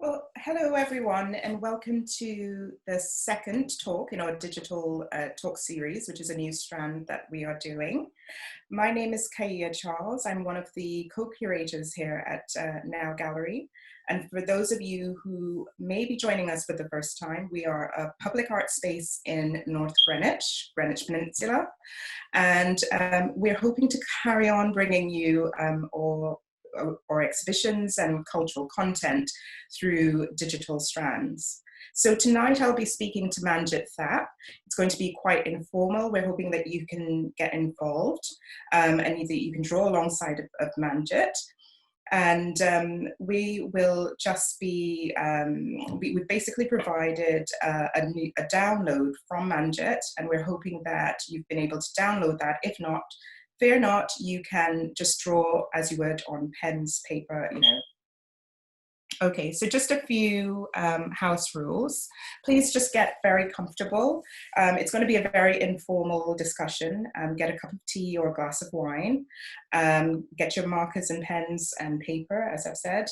Well, hello everyone, and welcome to the second talk in our digital talk series, which is a new strand that we are doing. My name is Kaia Charles. I'm one of the co-curators here at Now Gallery. And for those of you who may be joining us for the first time, we are a public art space in North Greenwich, Greenwich Peninsula. And we're hoping to carry on bringing you or exhibitions and cultural content through digital strands. So tonight I'll be speaking to Manjit Tapp. It's going to be quite informal. We're hoping that you can get involved and that you can draw alongside of Manjit. And we will just be, we've basically provided a download from Manjit, and we're hoping that you've been able to download that. If not, fear not, you can just draw as you would on pens, paper, Okay, so just a few house rules. Please just get very comfortable. It's going to be a very informal discussion. Get a cup of tea or a glass of wine. Get your markers and pens and paper, as I've said.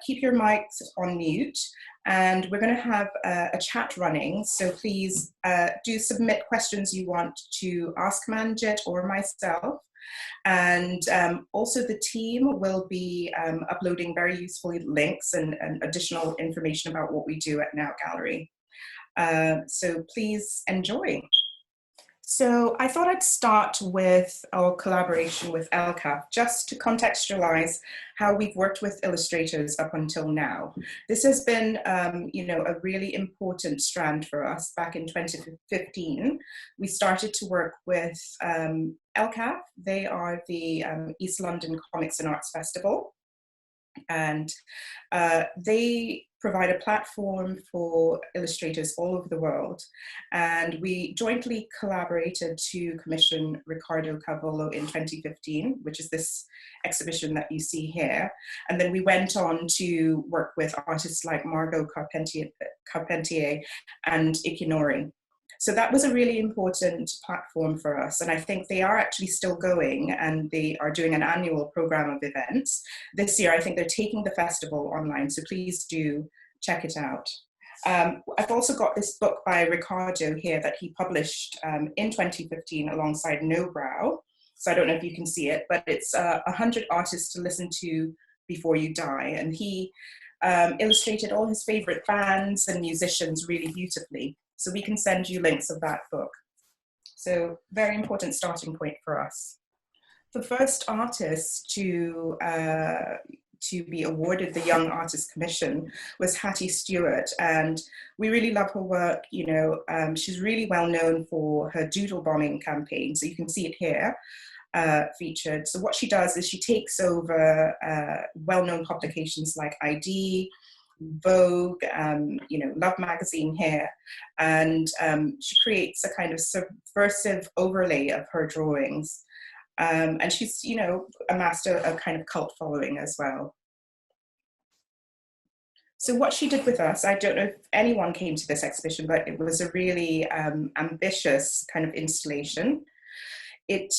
Keep your mics on mute. And we're going to have a chat running. So please do submit questions you want to ask Manjit or myself. And also the team will be uploading very useful links and additional information about what we do at Now Gallery. So please enjoy. So I thought I'd start with our collaboration with LCAP, just to contextualize how we've worked with illustrators up until now. This has been, a really important strand for us. Back in 2015, we started to work with LCAP. They are the East London Comics and Arts Festival. And they provide a platform for illustrators all over the world. And we jointly collaborated to commission Ricardo Cavolo in 2015, which is this exhibition that you see here. And then we went on to work with artists like Margot Carpentier and Ikinori. So that was a really important platform for us. And I think they are actually still going, and they are doing an annual program of events. This year, I think they're taking the festival online. So please do check it out. I've also got this book by Ricardo here that he published in 2015 alongside No Brow. So I don't know if you can see it, but it's 100 artists to listen to before you die. And he illustrated all his favorite bands and musicians really beautifully. So we can send you links of that book. So very important starting point for us. The first artist to be awarded the Young Artist Commission was Hattie Stewart, and we really love her work. She's really well known for her doodle bombing campaign. So you can see it here featured. So what she does is she takes over well-known publications like ID, Vogue, Love magazine here, and she creates a kind of subversive overlay of her drawings, and she's amassed a kind of cult following as well. So what she did with us, I don't know if anyone came to this exhibition, but it was a really ambitious kind of installation. It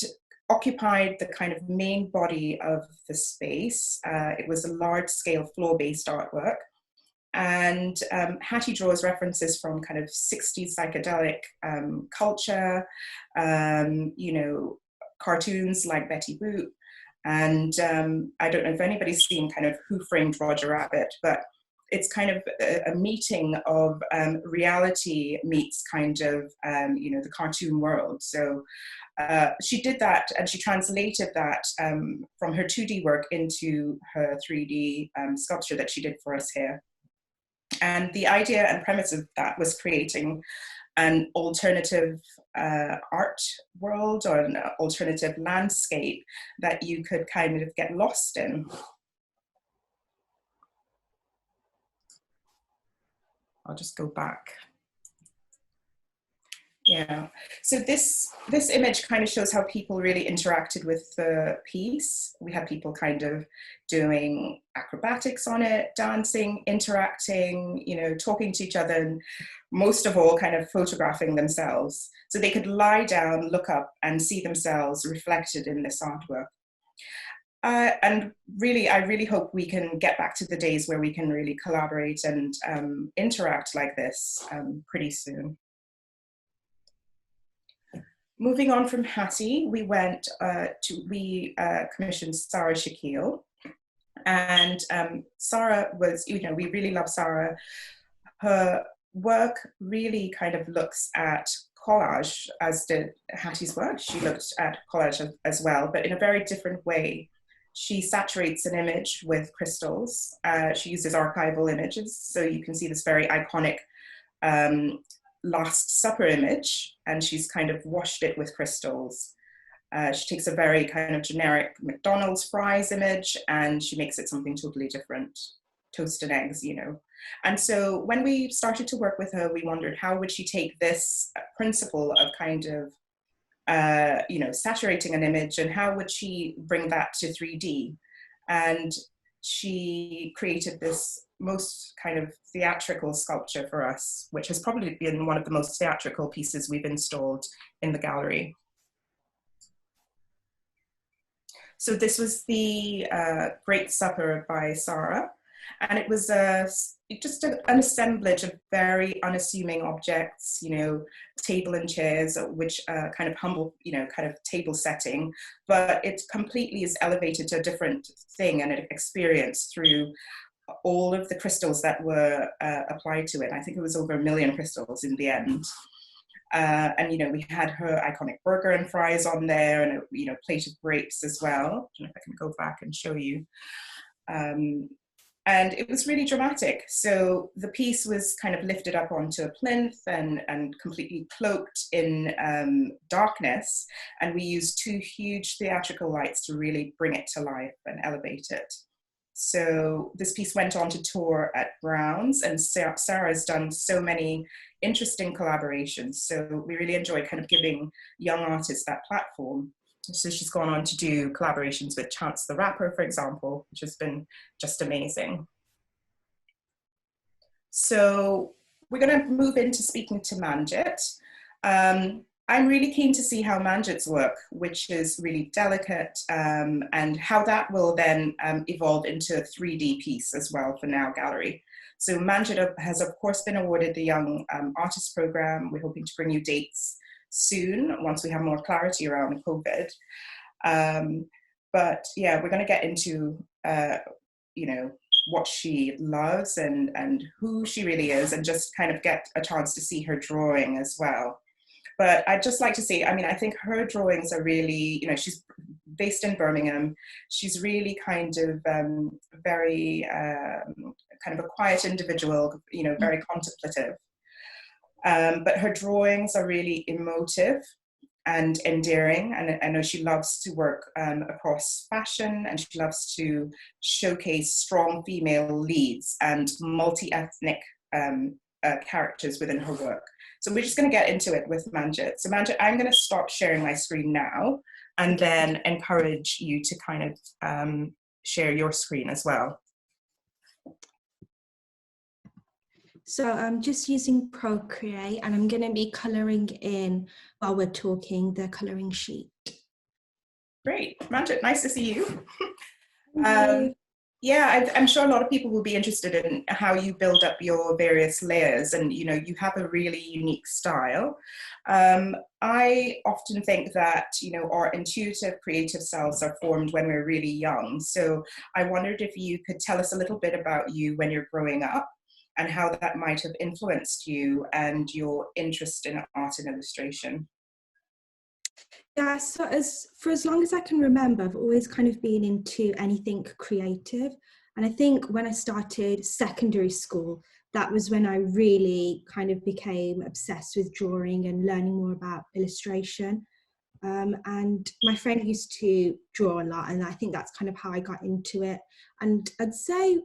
occupied the kind of main body of the space. It was a large-scale floor-based artwork. And Hattie draws references from kind of 60s psychedelic culture, cartoons like Betty Boop. And I don't know if anybody's seen kind of Who Framed Roger Rabbit, but it's kind of a meeting of reality meets kind of, the cartoon world. So she did that, and she translated that from her 2D work into her 3D sculpture that she did for us here. And the idea and premise of that was creating an alternative art world or an alternative landscape that you could kind of get lost in. I'll just go back. Yeah, so this image kind of shows how people really interacted with the piece. We had people kind of doing acrobatics on it, dancing, interacting, talking to each other, and most of all kind of photographing themselves. So they could lie down, look up, and see themselves reflected in this artwork. And really, I really hope we can get back to the days where we can really collaborate and interact like this pretty soon. Moving on from Hattie, we commissioned Sarah Shakil. And Sarah was, we really love Sarah. Her work really kind of looks at collage, as did Hattie's work. She looked at collage as well, but in a very different way. She saturates an image with crystals. She uses archival images, so you can see this very iconic Last Supper image, and she's kind of washed it with crystals. She takes a very kind of generic McDonald's fries image and she makes it something totally different, toast and eggs, And so when we started to work with her, we wondered how would she take this principle of kind of saturating an image, and how would she bring that to 3D? And she created this most kind of theatrical sculpture for us, which has probably been one of the most theatrical pieces we've installed in the gallery. So this was the Great Supper by Sarah, and it was just an assemblage of very unassuming objects, table and chairs, which kind of humble, kind of table setting, but it completely is elevated to a different thing and an experience through all of the crystals that were applied to it. I think it was over 1 million crystals in the end. And we had her iconic burger and fries on there, and a plate of grapes as well. I don't know if I can go back and show you. And it was really dramatic. So the piece was kind of lifted up onto a plinth and completely cloaked in darkness. And we used 2 huge theatrical lights to really bring it to life and elevate it. So this piece went on to tour at Brown's, and Sarah's done so many interesting collaborations. So we really enjoy kind of giving young artists that platform. So she's gone on to do collaborations with Chance the Rapper, for example, which has been just amazing. So we're going to move into speaking to Manjit. I'm really keen to see how Manjit's work, which is really delicate, and how that will then evolve into a 3D piece as well for Now Gallery. So Manjit has, of course, been awarded the Young Artist Programme. We're hoping to bring you dates soon, once we have more clarity around COVID. But yeah, we're going to get into, what she loves and who she really is, and just kind of get a chance to see her drawing as well. But I'd just like to say, I think her drawings are really, she's based in Birmingham. She's really kind of very kind of a quiet individual, very contemplative. But her drawings are really emotive and endearing. And I know she loves to work across fashion, and she loves to showcase strong female leads and multi-ethnic characters within her work. So we're just going to get into it with Manjit. So Manjit, I'm going to stop sharing my screen now and then encourage you to kind of share your screen as well. So I'm just using Procreate, and I'm going to be colouring in while we're talking the colouring sheet. Great. Manjit, nice to see you. Yeah, I'm sure a lot of people will be interested in how you build up your various layers, and you have a really unique style. I often think that our intuitive creative selves are formed when we're really young. So I wondered if you could tell us a little bit about you when you're growing up, and how that might have influenced you and your interest in art and illustration. Yeah, so for as long as I can remember, I've always kind of been into anything creative. And I think when I started secondary school, that was when I really kind of became obsessed with drawing and learning more about illustration. And my friend used to draw a lot, and I think that's kind of how I got into it. And I'd say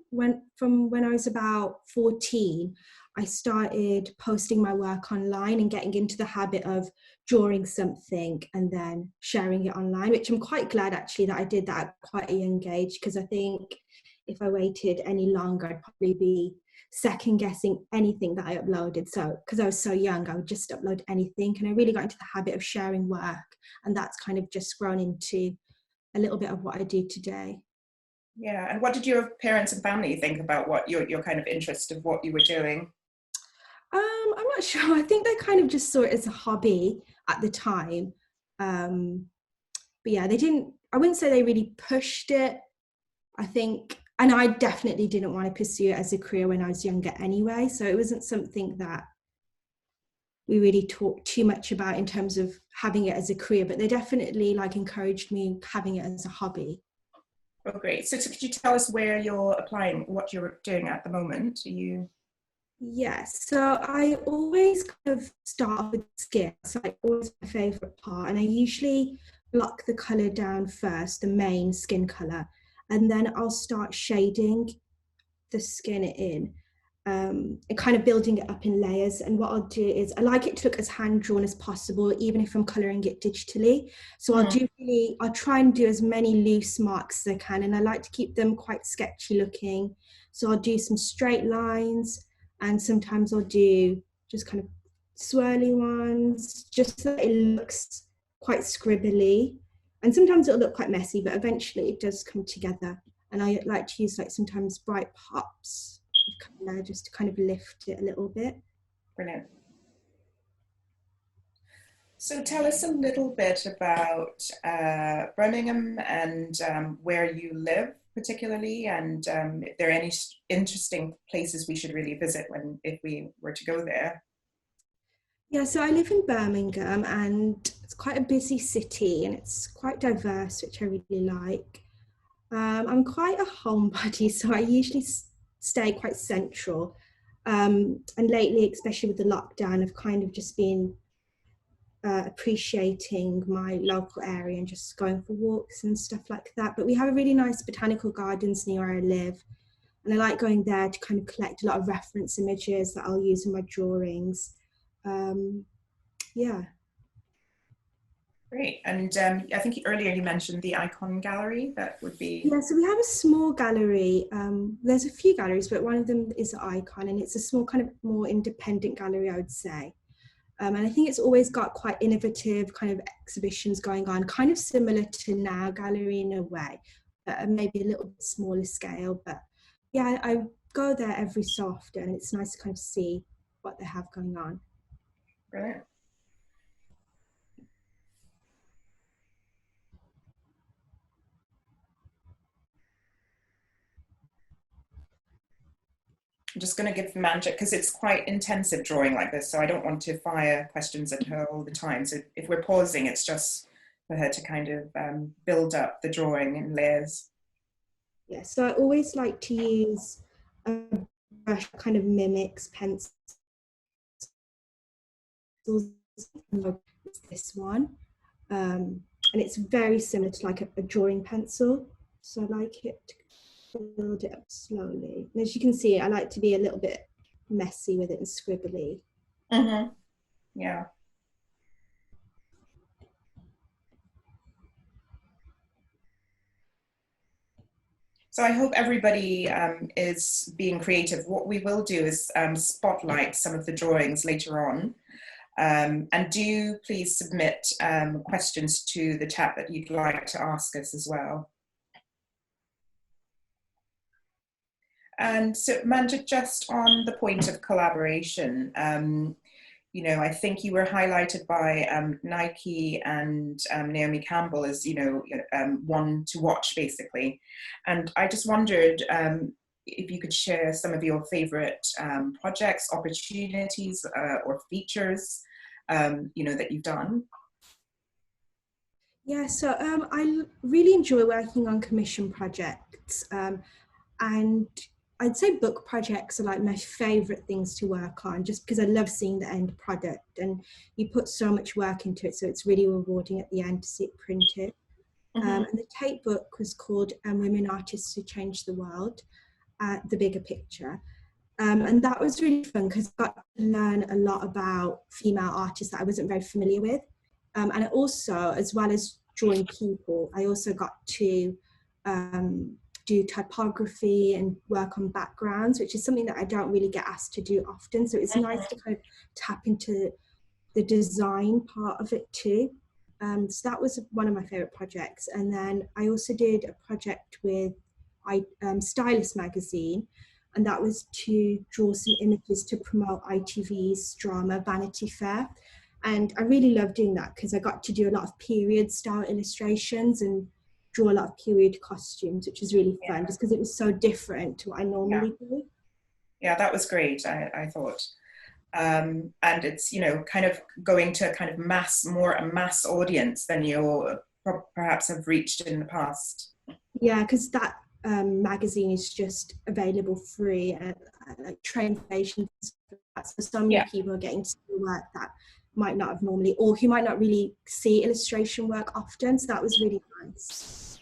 from when I was about 14, I started posting my work online and getting into the habit of drawing something and then sharing it online, which I'm quite glad actually that I did that at quite a young age, because I think if I waited any longer, I'd probably be second guessing anything that I uploaded. So because I was so young, I would just upload anything, and I really got into the habit of sharing work, and that's kind of just grown into a little bit of what I do today. Yeah, and what did your parents and family think about what your kind of interest of what you were doing? I'm not sure. I think they kind of just saw it as a hobby at the time. Um, but yeah, they didn't, I wouldn't say they really pushed it. I think, and I definitely didn't want to pursue it as a career when I was younger anyway. So it wasn't something that we really talked too much about in terms of having it as a career, but they definitely like encouraged me having it as a hobby. Oh, great. So could you tell us where you're applying, what you're doing at the moment? Are you? Yes, so I always kind of start with skin. So like always my favorite part, and I usually block the color down first, the main skin color, and then I'll start shading the skin in, and kind of building it up in layers. And what I'll do is I like it to look as hand drawn as possible, even if I'm coloring it digitally. So I'll try and do as many loose marks as I can, and I like to keep them quite sketchy looking. So I'll do some straight lines, and sometimes I'll do just kind of swirly ones, just so it looks quite scribbly. And sometimes it'll look quite messy, but eventually it does come together. And I like to use like sometimes bright pops of colour just to kind of lift it a little bit. Brilliant. So tell us a little bit about Birmingham and where you live particularly, and if there are any interesting places we should really visit if we were to go there. Yeah, so I live in Birmingham, and it's quite a busy city and it's quite diverse, which I really like. I'm quite a homebody, so I usually stay quite central. And lately, especially with the lockdown, I've kind of just been appreciating my local area and just going for walks and stuff like that. But we have a really nice botanical gardens near where I live, and I like going there to kind of collect a lot of reference images that I'll use in my drawings. Um, yeah. Great. And I think earlier you mentioned the icon gallery. That would be. Yeah, so we have a small gallery. There's a few galleries, but one of them is Icon, and it's a small kind of more independent gallery, I would say. And I think it's always got quite innovative kind of exhibitions going on, kind of similar to Now Gallery in a way, but maybe a little bit smaller scale. But yeah, I go there every so often. It's nice to kind of see what they have going on. Brilliant. I'm just going to give Manjit, because it's quite intensive drawing like this, so I don't want to fire questions at her all the time. So if we're pausing, it's just for her to kind of build up the drawing in layers. Yeah, so I always like to use a brush that kind of mimics pencils. It's this one, and it's very similar to like a drawing pencil. So I like it to build it up slowly. And as you can see, I like to be a little bit messy with it and scribbly. Mm-hmm. Yeah. So I hope everybody is being creative. What we will do is spotlight some of the drawings later on. And do please submit questions to the chat that you'd like to ask us as well. And so Manjit, just on the point of collaboration, you know, I think you were highlighted by Nike and Naomi Campbell as, you know, one to watch basically. And I just wondered if you could share some of your favorite projects, opportunities, or features, you know, that you've done. Yeah, so I really enjoy working on commission projects, and I'd say book projects are like my favorite things to work on, just because I love seeing the end product, and you put so much work into it, so it's really rewarding at the end to see it printed. Mm-hmm. And the Tate book was called Women Artists Who Changed the World, The Bigger Picture. And that was really fun because I got to learn a lot about female artists that I wasn't very familiar with. And also, as well as drawing people, I also got to do typography and work on backgrounds, which is something that I don't really get asked to do often. So it's nice to kind of tap into the design part of it too. So that was one of my favourite projects. And then I also did a project with Stylist magazine, and that was to draw some images to promote ITV's drama Vanity Fair. And I really loved doing that because I got to do a lot of period style illustrations and draw a lot of period costumes, which was really fun, just because it was so different to what I normally do. Yeah, that was great, I thought. And it's, you know, kind of going to a kind of a mass audience than you perhaps have reached in the past. Yeah, because that magazine is just available free at like train stations. So many people are getting to see work that might not have normally, or who might not really see illustration work often. So that was really nice.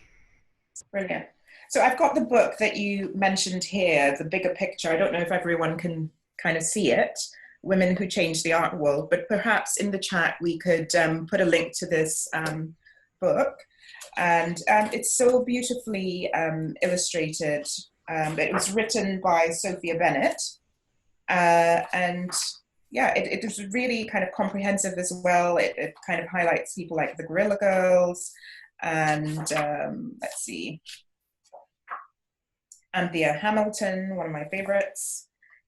Brilliant. So I've got the book that you mentioned here, The Bigger Picture. I don't know if everyone can kind of see it, Women Who Changed the Art World, but perhaps in the chat we could put a link to this book. And it's so beautifully illustrated. It was written by Sophia Bennett. And yeah, it is really kind of comprehensive as well. It kind of highlights people like the Guerrilla Girls and let's see, Anthea Hamilton, one of my favorites.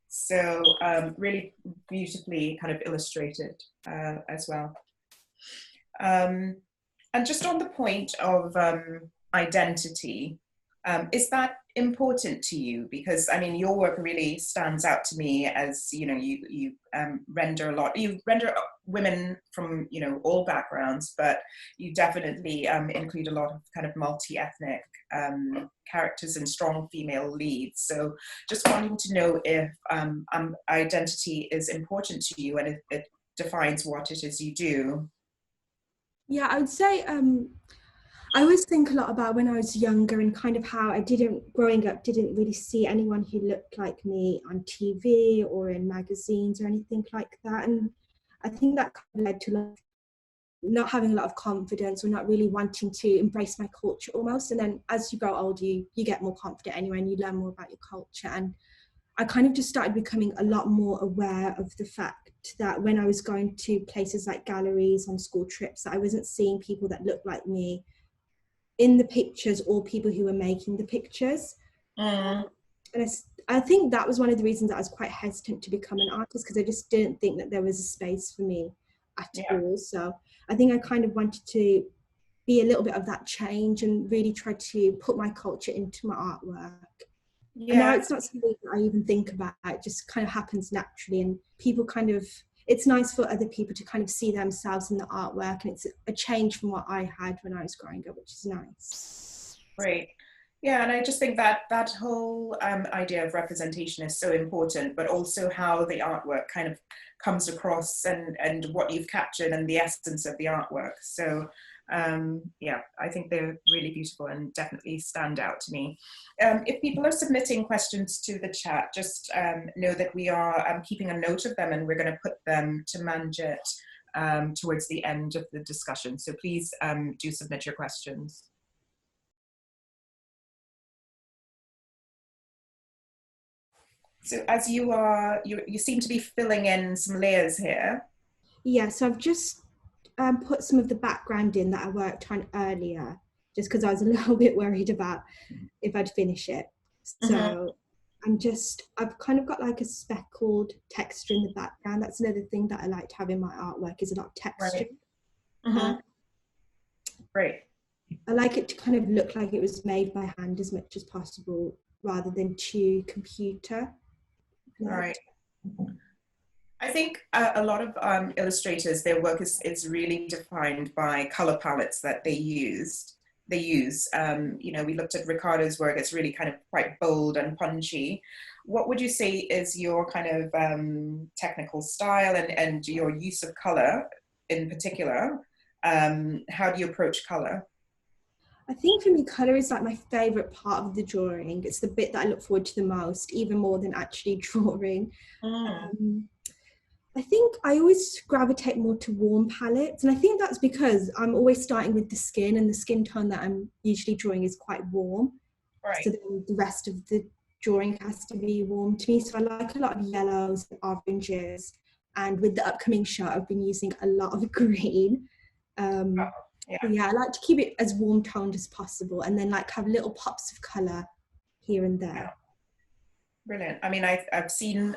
So really beautifully kind of illustrated as well. And just on the point of identity, is that important to you? Because I mean, your work really stands out to me as, you know, you render women from, you know, all backgrounds, but you definitely include a lot of kind of multi-ethnic characters and strong female leads. So just wanting to know if identity is important to you and if it defines what it is you do. Yeah, I would say I always think a lot about when I was younger and kind of how growing up, didn't really see anyone who looked like me on TV or in magazines or anything like that. And I think that kind of led to not having a lot of confidence or not really wanting to embrace my culture almost. And then as you grow older, you get more confident anyway, and you learn more about your culture. And I kind of just started becoming a lot more aware of the fact that when I was going to places like galleries on school trips, that I wasn't seeing people that looked like me in the pictures or people who were making the pictures. And I think that was one of the reasons that I was quite hesitant to become an artist, because I just didn't think that there was a space for me at all. So I think I kind of wanted to be a little bit of that change and really try to put my culture into my artwork. And now it's not something that I even think about, it just kind of happens naturally, and people kind of, it's nice for other people to kind of see themselves in the artwork, and it's a change from what I had when I was growing up, which is nice. Great. Yeah, and I just think that that whole idea of representation is so important, but also how the artwork kind of comes across and what you've captured and the essence of the artwork. So yeah, I think they're really beautiful and definitely stand out to me. If people are submitting questions to the chat, just know that we are keeping a note of them, and we're going to put them to Manjit towards the end of the discussion. So please do submit your questions. So as you seem to be filling in some layers here. Yeah, so I've just put some of the background in that I worked on earlier, just because I was a little bit worried about if I'd finish it. So I've kind of got like a speckled texture in the background. That's another thing that I like to have in my artwork, is a lot of texture. Great. I like it to kind of look like it was made by hand as much as possible, rather than to computer. Right. I think a lot of illustrators, their work is really defined by color palettes that they use. You know, we looked at Ricardo's work, it's really kind of quite bold and punchy. What would you say is your kind of technical style and your use of color in particular? How do you approach color? I think for me, colour is like my favourite part of the drawing. It's the bit that I look forward to the most, even more than actually drawing. I think I always gravitate more to warm palettes, and I think that's because I'm always starting with the skin, and the skin tone that I'm usually drawing is quite warm. Right. So then the rest of the drawing has to be warm to me. So I like a lot of yellows and oranges, and with the upcoming show, I've been using a lot of green. Oh, Um, yeah. but yeah, I like to keep it as warm toned as possible, and then like have little pops of colour here and Yeah. there. Brilliant. I mean, I've seen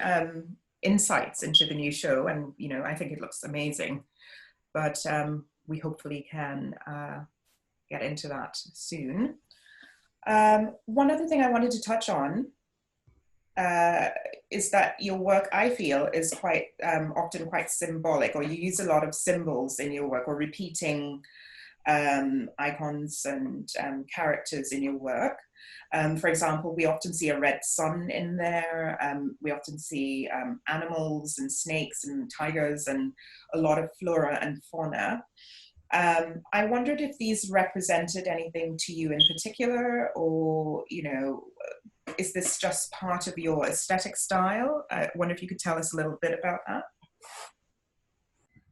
insights into the new show, and I think it looks amazing. But we hopefully can get into that soon. One other thing I wanted to touch on is that your work, I feel, is quite often quite symbolic, or you use a lot of symbols in your work, or repeating icons and characters in your work. For example, we often see a red sun in there. We often see animals and snakes and tigers and a lot of flora and fauna. I wondered if these represented anything to you in particular, or, is this just part of your aesthetic style? I wonder if you could tell us a little bit about that.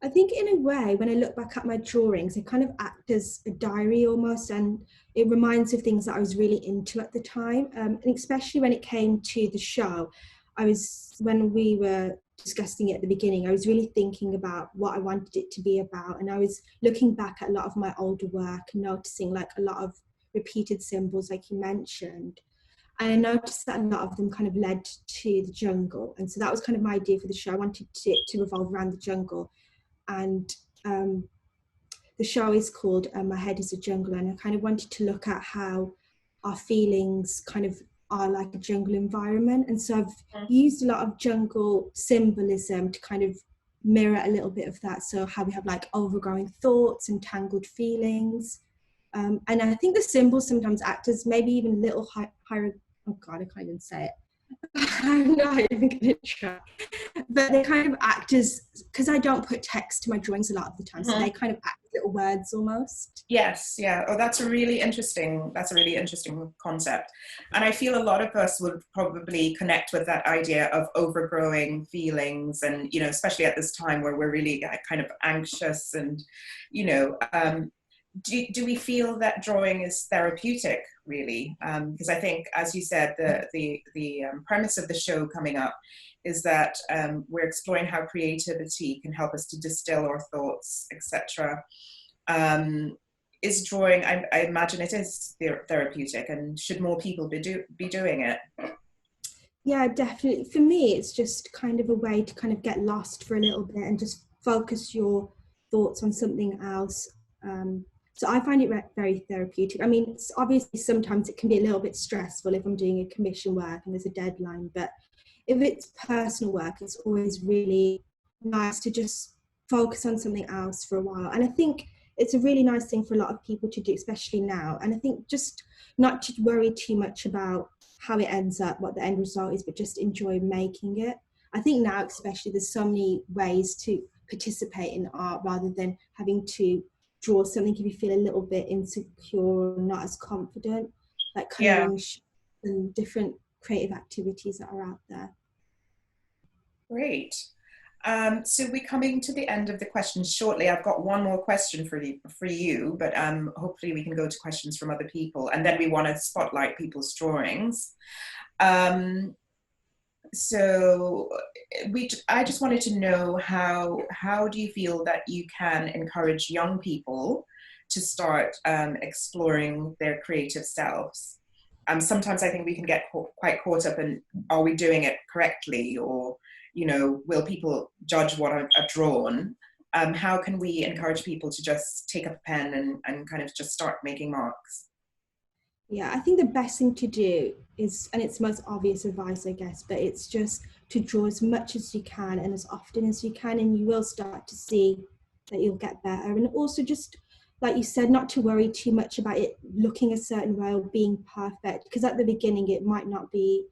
I think in a way, when I look back at my drawings, they kind of act as a diary almost, and it reminds of things that I was really into at the time. And especially when it came to the show, when we were discussing it at the beginning, I was really thinking about what I wanted it to be about. And I was looking back at a lot of my older work and noticing like a lot of repeated symbols, like you mentioned. And I noticed that a lot of them kind of led to the jungle. And so that was kind of my idea for the show. I wanted it to revolve around the jungle. And the show is called My Head is a Jungle, and I kind of wanted to look at how our feelings kind of are like a jungle environment. And so I've used a lot of jungle symbolism to kind of mirror a little bit of that. So how we have like overgrowing thoughts and tangled feelings. And I think the symbols sometimes act as maybe even little higher, oh God, I can't even say it. I'm not even going to try. But they kind of act as, because I don't put text to my drawings a lot of the time, so they kind of act as little words almost. Yes, yeah. Oh, that's a really interesting concept. And I feel a lot of us would probably connect with that idea of overgrowing feelings, and, especially at this time where we're really kind of anxious and, do we feel that drawing is therapeutic, really? Because I think, as you said, the premise of the show coming up is that we're exploring how creativity can help us to distill our thoughts, etc. Is drawing, I imagine it is therapeutic, and should more people be doing it? Yeah, definitely. For me, it's just kind of a way to kind of get lost for a little bit and just focus your thoughts on something else. So I find it very therapeutic. I mean, it's obviously sometimes it can be a little bit stressful if I'm doing a commission work and there's a deadline, but if it's personal work, it's always really nice to just focus on something else for a while. And I think it's a really nice thing for a lot of people to do, especially now. And I think just not to worry too much about how it ends up, what the end result is, but just enjoy making it. I think now, especially, there's so many ways to participate in art rather than having to draw something if you feel a little bit insecure or not as confident, like colouring and different creative activities that are out there. Great. So we're coming to the end of the questions shortly. I've got one more question for you, but hopefully we can go to questions from other people, and then we want to spotlight people's drawings. So I just wanted to know how do you feel that you can encourage young people to start exploring their creative selves? Sometimes I think we can get quite caught up in, are we doing it correctly, or will people judge what I've drawn? How can we encourage people to just take up a pen and kind of just start making marks? Yeah, I think the best thing to do is, and it's most obvious advice, I guess, but it's just to draw as much as you can and as often as you can, and you will start to see that you'll get better. And also just, like you said, not to worry too much about it looking a certain way or being perfect, because at the beginning it might not be.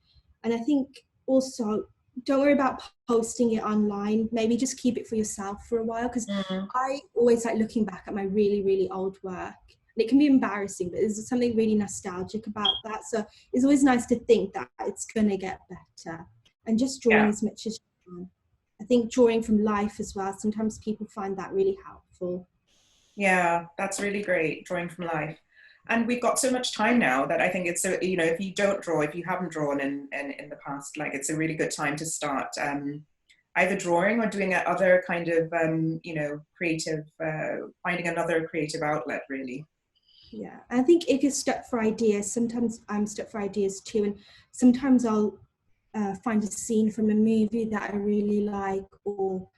And I think also, don't worry about posting it online. Maybe just keep it for yourself for a while, because I always like looking back at my really, really old work. And it can be embarrassing, but there's something really nostalgic about that. So it's always nice to think that it's going to get better, and just drawing as much as you can. I think drawing from life as well, sometimes people find that really helpful. Yeah, that's really great, drawing from life. And we've got so much time now that I think it's if you don't draw, if you haven't drawn in the past, like, it's a really good time to start. either drawing or doing other kind of, creative, finding another creative outlet, really. Yeah, I think if you're stuck for ideas, sometimes I'm stuck for ideas too, and sometimes I'll find a scene from a movie that I really like, or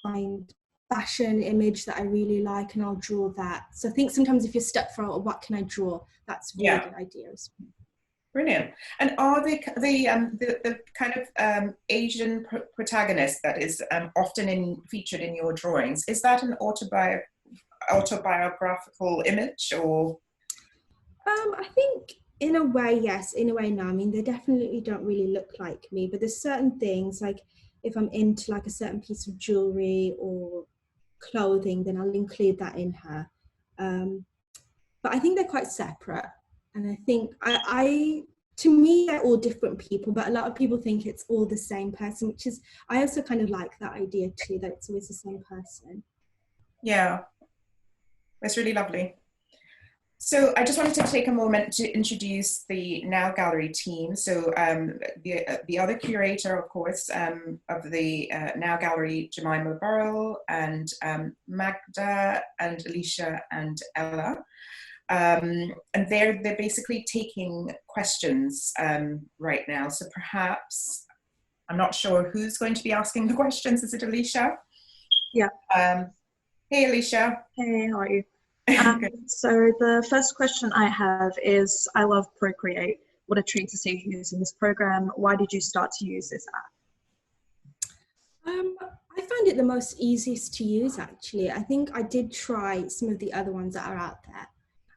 find fashion image that I really like, and I'll draw that. So I think sometimes if you're stuck for what can I draw, that's a really good idea as well. Brilliant. And are the kind of Asian protagonist that is often featured in your drawings, is that an autobiographical image, or? I think in a way, yes. In a way, no. I mean, they definitely don't really look like me, but there's certain things, like if I'm into like a certain piece of jewelry or clothing, then I'll include that in her. But I think they're quite separate. And I think to me, they're all different people, but a lot of people think it's all the same person, which is, I also kind of like that idea too, that it's always the same person. Yeah, that's really lovely. So I just wanted to take a moment to introduce the Now Gallery team. So the other curator, of course, of the Now Gallery, Jemima Burrell, and Magda and Alicia and Ella. And they're basically taking questions right now. So perhaps, I'm not sure who's going to be asking the questions. Is it Alicia? Yeah. Hey, Alicia. Hey, how are you? So the first question I have is, I love Procreate. What a treat to see you using this program. Why did you start to use this app? I found it the most easiest to use, actually. I think I did try some of the other ones that are out there,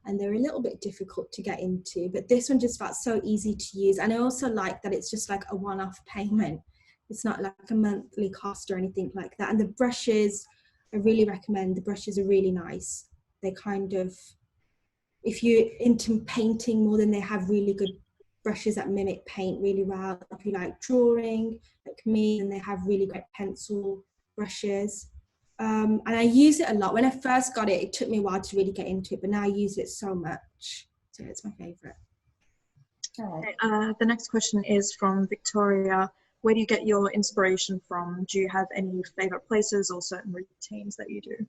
and they're a little bit difficult to get into, but this one just felt so easy to use. And I also like that it's just like a one-off payment. It's not like a monthly cost or anything like that. And the brushes, I really recommend. The brushes are really nice. They kind of, if you're into painting more, then they have really good brushes that mimic paint really well. If you like drawing, like me, then they have really great pencil brushes. And I use it a lot. When I first got it, it took me a while to really get into it, but now I use it so much. So it's my favorite. The next question is from Victoria. Where do you get your inspiration from? Do you have any favorite places or certain routines that you do?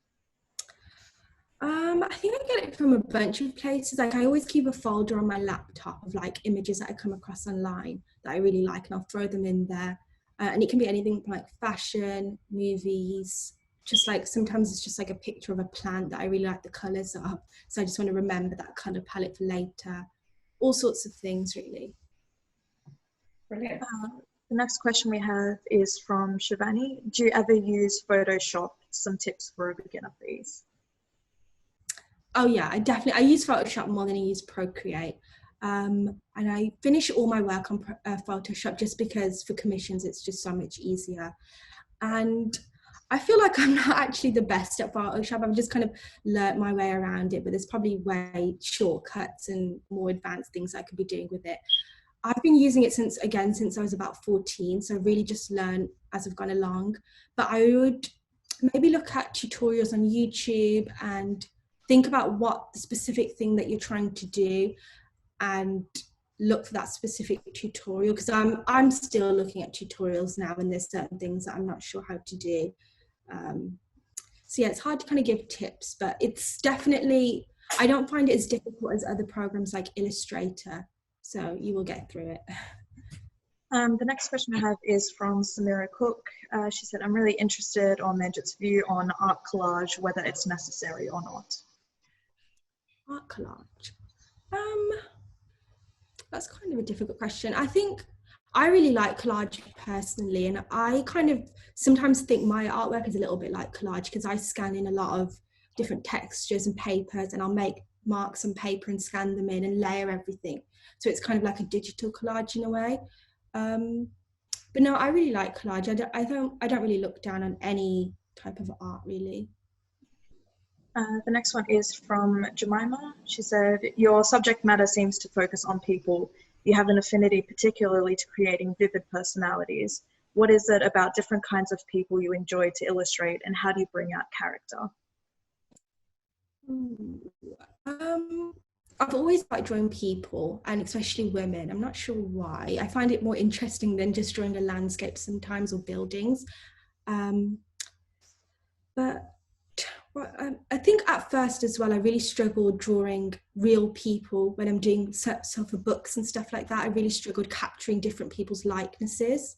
I think I get it from a bunch of places. Like I always keep a folder on my laptop of like images that I come across online that I really like, and I'll throw them in there. And it can be anything from like fashion, movies, just like sometimes it's just like a picture of a plant that I really like the colours of. So I just want to remember that colour palette for later. All sorts of things, really. Brilliant. The next question we have is from Shivani. Do you ever use Photoshop? Some tips for a beginner, please. Oh yeah, I use Photoshop more than I use Procreate. And I finish all my work on Photoshop just because for commissions it's just so much easier. And I feel like I'm not actually the best at Photoshop. I've just kind of learnt my way around it, but there's probably way shortcuts and more advanced things I could be doing with it. I've been using it since I was about 14, so I really just learned as I've gone along. But I would maybe look at tutorials on YouTube and think about what the specific thing that you're trying to do and look for that specific tutorial, because I'm still looking at tutorials now and there's certain things that I'm not sure how to do. So yeah, it's hard to kind of give tips, but it's definitely, I don't find it as difficult as other programs like Illustrator, so you will get through it. The next question I have is from Samira Cook. She said, I'm really interested on Manjit's view on art collage, whether it's necessary or not. Art collage. That's kind of a difficult question. I think I really like collage personally, and I kind of sometimes think my artwork is a little bit like collage because I scan in a lot of different textures and papers, and I'll make marks on paper and scan them in and layer everything. So it's kind of like a digital collage in a way. But no, I really like collage. I don't really look down on any type of art really. The next one is from Jemima. She said, your subject matter seems to focus on people. You have an affinity particularly to creating vivid personalities. What is it about different kinds of people you enjoy to illustrate, and how do you bring out character? I've always liked drawing people, and especially women. I'm not sure why. I find it more interesting than just drawing a landscape sometimes, or buildings. Um, but I think at first as well, I really struggled drawing real people when I'm doing stuff for books and stuff like that. I really struggled capturing different people's likenesses.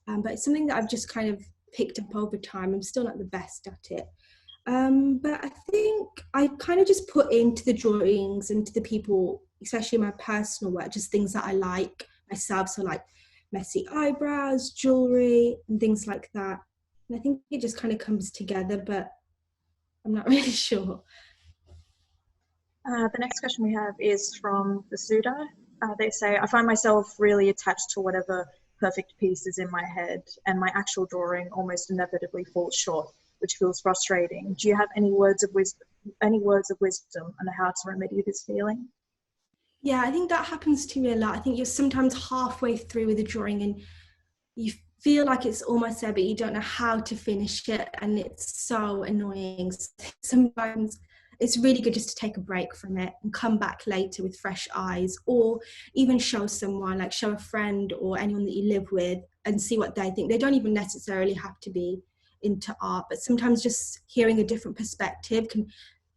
But it's something that I've just kind of picked up over time. I'm still not the best at it. But I think I kind of just put into the drawings and to the people, especially my personal work, just things that I like myself. So like messy eyebrows, jewelry, and things like that. And I think it just kind of comes together, but I'm not really sure. The next question we have is from the Suda. They say, I find myself really attached to whatever perfect piece is in my head, and my actual drawing almost inevitably falls short, which feels frustrating. Do you have any words of wisdom on how to remedy this feeling? Yeah, I think that happens to me a lot. I think you're sometimes halfway through with a drawing and you feel like it's almost there, but you don't know how to finish it, and it's so annoying. Sometimes it's really good just to take a break from it and come back later with fresh eyes, or even show someone, like show a friend or anyone that you live with, and see what they think. They don't even necessarily have to be into art, but sometimes just hearing a different perspective can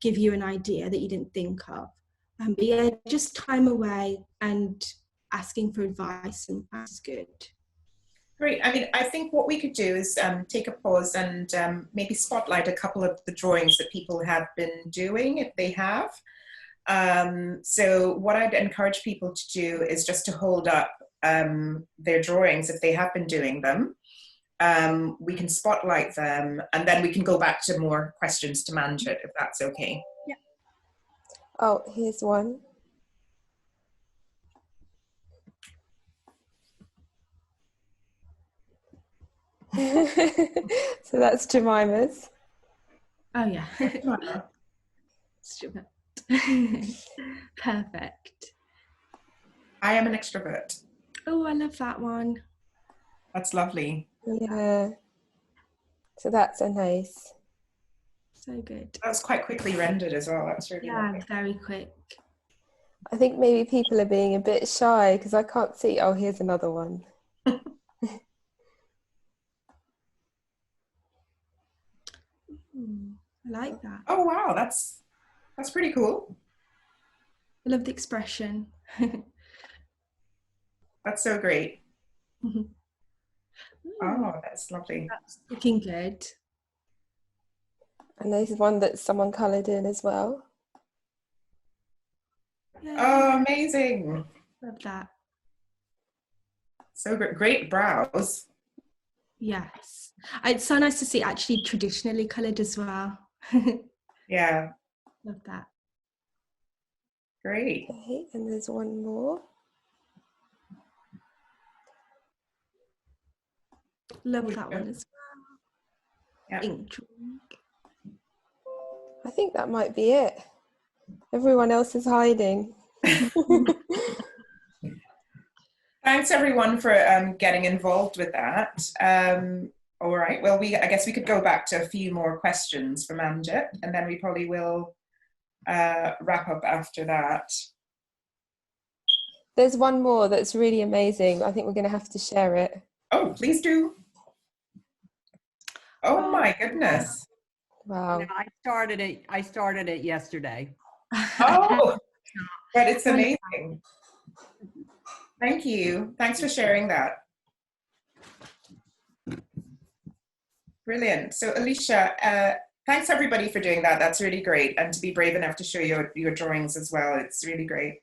give you an idea that you didn't think of. But yeah, just time away and asking for advice, and that's good. Great. I mean, I think what we could do is take a pause and maybe spotlight a couple of the drawings that people have been doing, if they have. So what I'd encourage people to do is just to hold up their drawings if they have been doing them. We can spotlight them, and then we can go back to more questions to Manjit, if that's okay. Yeah. Oh, here's one. So that's Jemima's. Oh yeah. Perfect. I am an extrovert. Oh, I love that one. That's lovely. Yeah. So that's a nice. So good. That was quite quickly rendered as well. That was really lovely. Very quick. I think maybe people are being a bit shy because I can't see. Oh, here's another one. I like that. Oh wow, that's pretty cool. I love the expression. That's so great. Oh, that's lovely. That's looking good. And there's one that someone coloured in as well. Yeah. Oh, amazing. Love that. So great brows. Yes. It's so nice to see actually traditionally coloured as well. Yeah. Love that. Great. Okay, and there's one more. Love that one as well. Yeah. I think that might be it. Everyone else is hiding. Thanks everyone for getting involved with that. All right, well, I guess we could go back to a few more questions for Manjit, and then we probably will wrap up after that. There's one more that's really amazing. I think we're going to have to share it. Oh, please do. Oh my goodness. Wow. No, I started it yesterday. Oh, but it's amazing. Thank you. Thanks for sharing that. Brilliant. So Alicia, thanks everybody for doing that. That's really great. And to be brave enough to show your drawings as well. It's really great.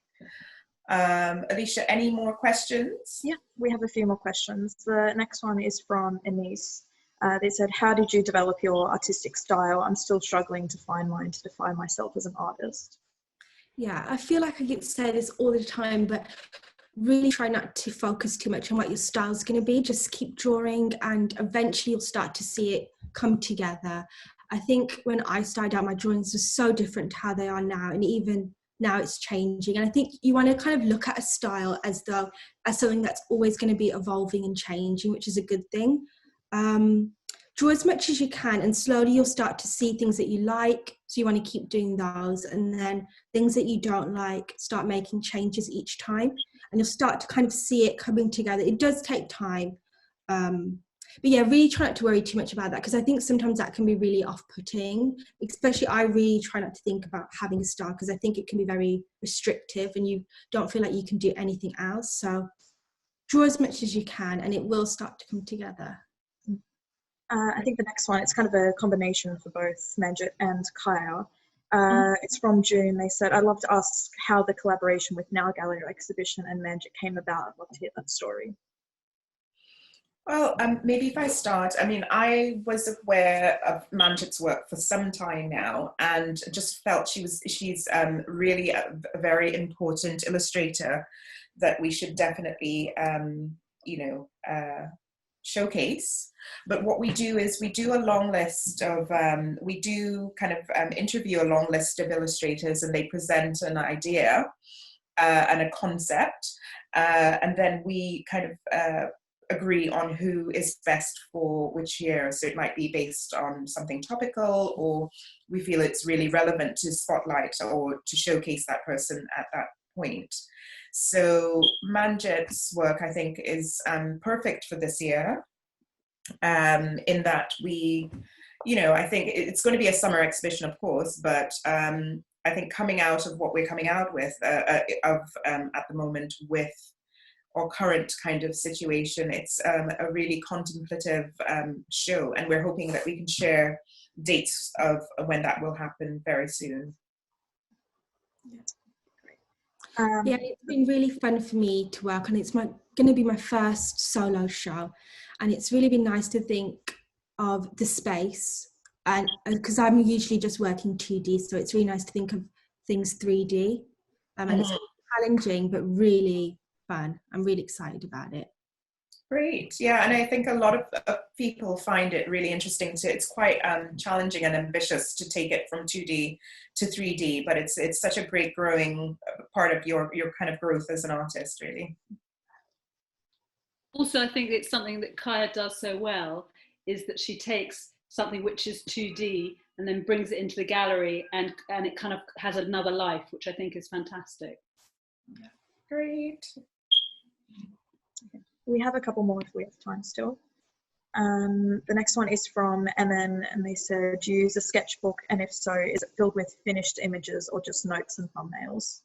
Alicia, any more questions? Yeah, we have a few more questions. The next one is from Anise. They said, how did you develop your artistic style? I'm still struggling to find mine to define myself as an artist. Yeah, I feel like I get to say this all the time, but really try not to focus too much on what your style's going to be. Just keep drawing and eventually you'll start to see it come together. I think when I started out, my drawings were so different to how they are now, and even now it's changing. And I think you want to kind of look at a style as something that's always going to be evolving and changing, which is a good thing. draw as much as you can, and slowly you'll start to see things that you like, so you want to keep doing those, and then things that you don't like, start making changes each time, and you'll start to kind of see it coming together. It does take time, but yeah, really try not to worry too much about that, because I think sometimes that can be really off-putting. Especially, I really try not to think about having a style, because I think it can be very restrictive and you don't feel like you can do anything else. So draw as much as you can and it will start to come together. I think the next one, it's kind of a combination for both Manjit and Kaia. It's from June. They said, I'd love to ask how the collaboration with Now Gallery exhibition and Manjit came about. I'd love to hear that story. Well, maybe if I start, I mean, I was aware of Manjit's work for some time now, and just felt she's really a very important illustrator that we should definitely, showcase. But what we do is we do a long list of, interview a long list of illustrators, and they present an idea and a concept, and then we kind of agree on who is best for which year. So it might be based on something topical, or we feel it's really relevant to spotlight or to showcase that person at that point. So Manjit's work, I think, is perfect for this year, in that we, I think it's going to be a summer exhibition, of course, but I think coming out of what we're coming out with at the moment with our current kind of situation, it's a really contemplative show, and we're hoping that we can share dates of when that will happen very soon. Yeah, it's been really fun for me to work on. It's going to be my first solo show, and it's really been nice to think of the space, and because I'm usually just working 2D, so it's really nice to think of things 3D, and it's challenging but really fun. I'm really excited about it. Great, yeah, and I think a lot of people find it really interesting it's quite challenging and ambitious to take it from 2D to 3D, but it's such a great growing part of your kind of growth as an artist, really. Also, I think it's something that Kaia does so well, is that she takes something which is 2D and then brings it into the gallery, and it kind of has another life, which I think is fantastic. Great. We have a couple more if we have time still. The next one is from MN, and they said, do you use a sketchbook, and if so, is it filled with finished images or just notes and thumbnails?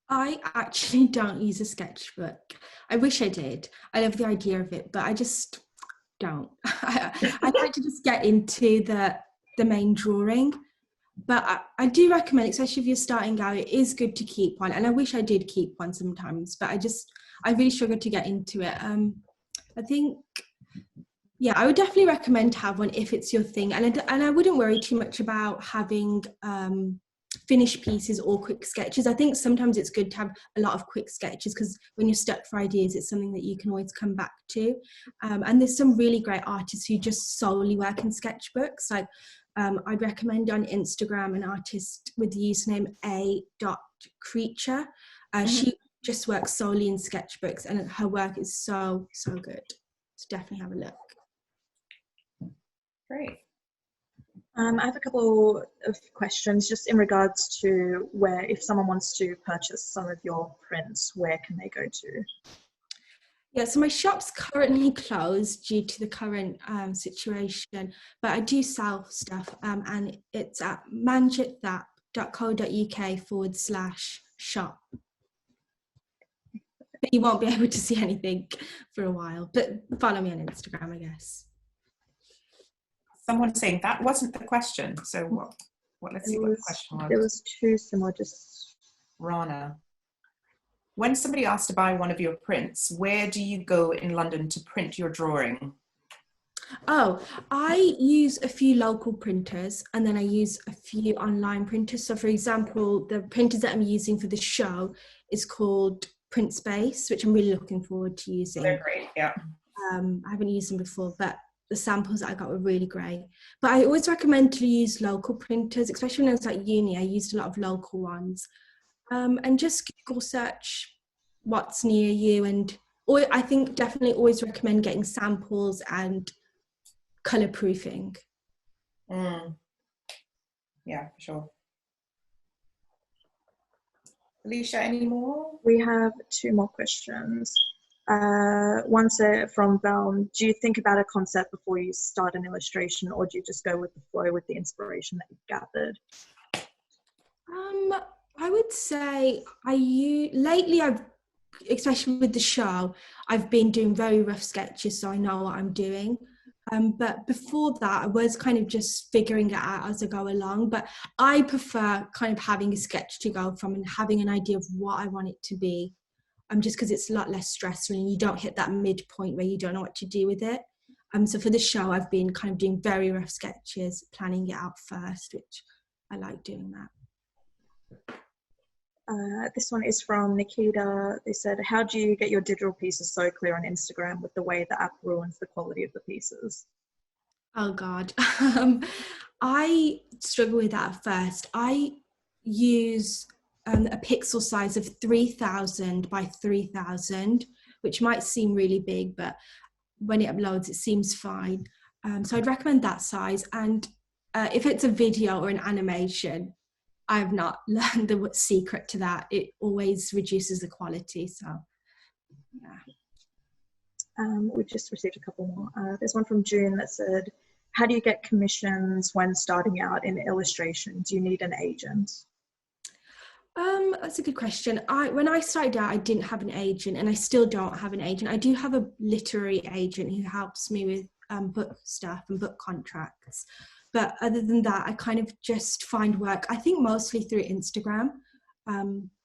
I actually don't use a sketchbook. I wish I did. I love the idea of it, but I just don't. I like to just get into the main drawing, but I do recommend, especially if you're starting out, it is good to keep one, and I wish I did keep one sometimes, but I really struggle to get into it. I think, yeah, I would definitely recommend to have one if it's your thing, and I wouldn't worry too much about having finished pieces or quick sketches. I think sometimes it's good to have a lot of quick sketches, because when you're stuck for ideas, it's something that you can always come back to. And there's some really great artists who just solely work in sketchbooks. Like I'd recommend on Instagram an artist with the username a.creature. She just works solely in sketchbooks, and her work is so good. So definitely have a look. Great. I have a couple of questions just in regards to where, if someone wants to purchase some of your prints, where can they go to? Yeah, so my shop's currently closed due to the current situation, but I do sell stuff, and it's at manjittapp.co.uk/shop. But you won't be able to see anything for a while, but follow me on Instagram, I guess. Someone saying that wasn't the question. So what let's see what the question was. There was two similar, just... Rana. When somebody asks to buy one of your prints, where do you go in London to print your drawing? Oh, I use a few local printers, and then I use a few online printers. So for example, the printers that I'm using for the show is called Print Space, which I'm really looking forward to using. They're great, yeah. I haven't used them before, but the samples that I got were really great. But I always recommend to use local printers, especially when I was at uni. I used a lot of local ones. And just Google search what's near you, or I think definitely always recommend getting samples and colour proofing. Yeah, for sure. Alicia, any more? We have 2 more questions. One's from Val. Do you think about a concept before you start an illustration, or do you just go with the flow with the inspiration that you've gathered? I would say lately I've, especially with the show, I've been doing very rough sketches, so I know what I'm doing. But before that, I was kind of just figuring it out as I go along. But I prefer kind of having a sketch to go from and having an idea of what I want it to be. Just because it's a lot less stressful and you don't hit that midpoint where you don't know what to do with it. So for the show, I've been kind of doing very rough sketches, planning it out first, which I like doing that. This one is from Nikita. They said, how do you get your digital pieces so clear on Instagram with the way the app ruins the quality of the pieces? Oh God. I struggle with that at first. I use a pixel size of 3000 by 3000, which might seem really big, but when it uploads, it seems fine. So I'd recommend that size. And if it's a video or an animation, I have not learned the secret to that. It always reduces the quality. So, yeah. We've just received a couple more. There's one from June that said, how do you get commissions when starting out in illustration? Do you need an agent? That's a good question. When I started out, I didn't have an agent, and I still don't have an agent. I do have a literary agent who helps me with book stuff and book contracts. But other than that, I kind of just find work, I think mostly through Instagram.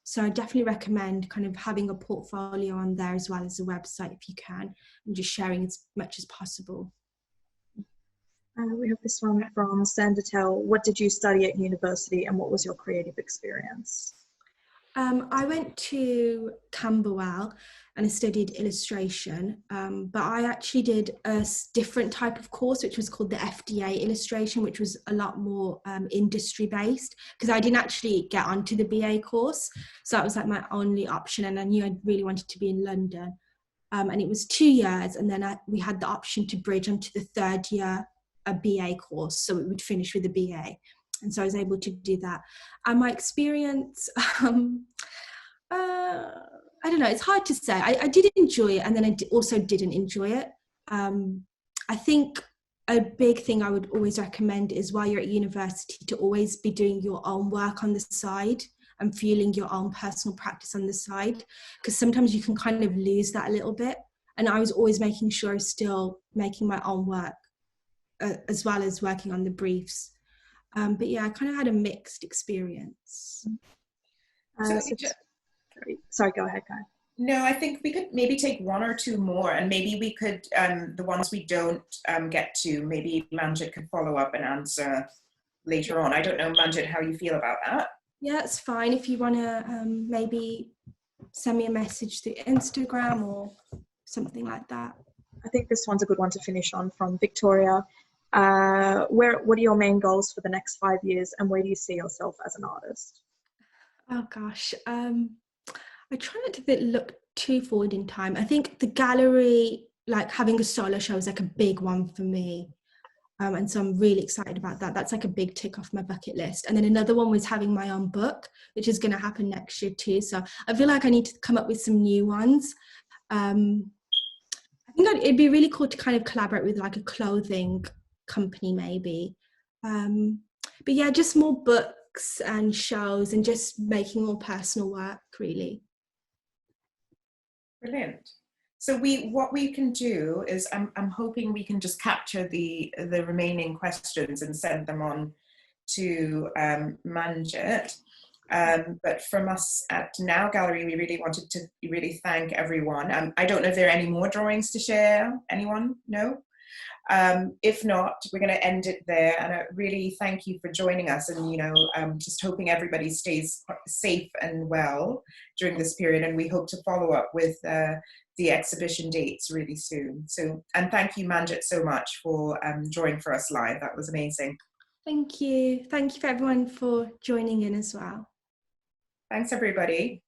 So I definitely recommend kind of having a portfolio on there as well as a website if you can, and just sharing as much as possible. We have this one from Sandatel. What did you study at university and what was your creative experience? I went to Camberwell and I studied illustration, but I actually did a different type of course, which was called the FDA illustration, which was a lot more industry based, because I didn't actually get onto the BA course. So that was like my only option, and I knew I really wanted to be in London. And it was 2 years, and then we had the option to bridge onto the 3rd year, a BA course, so it would finish with a BA. And so I was able to do that. And my experience, I don't know, it's hard to say. I did enjoy it, and then I also didn't enjoy it. I think a big thing I would always recommend is while you're at university to always be doing your own work on the side and fueling your own personal practice on the side, because sometimes you can kind of lose that a little bit. And I was always making sure I was still making my own work as well as working on the briefs. But yeah, I kind of had a mixed experience. Sorry, go ahead, Kai. No, I think we could maybe take 1 or 2 more, and maybe we could, the ones we don't get to, maybe Manjit could follow up and answer later on. I don't know, Manjit, how you feel about that. Yeah, it's fine. If you want to maybe send me a message through Instagram or something like that. I think this one's a good one to finish on, from Victoria. What are your main goals for the next 5 years, and where do you see yourself as an artist? Oh gosh, I try not to look too forward in time. I think the gallery, like having a solo show, is like a big one for me. And so I'm really excited about that. That's like a big tick off my bucket list. And then another one was having my own book, which is going to happen next year too. So I feel like I need to come up with some new ones. I think it'd be really cool to kind of collaborate with like a clothing company maybe. But yeah, just more books and shows and just making more personal work, really. Brilliant. So what we can do is I'm hoping we can just capture the remaining questions and send them on to Manjit. But from us at Now Gallery, we really wanted to really thank everyone. I don't know if there are any more drawings to share. Anyone? No? If not, we're going to end it there. And I really thank you for joining us, and just hoping everybody stays safe and well during this period. And we hope to follow up with the exhibition dates really soon. So, and thank you, Manjit, so much for drawing for us live. That was amazing. Thank you. Thank you for everyone for joining in as well. Thanks, everybody.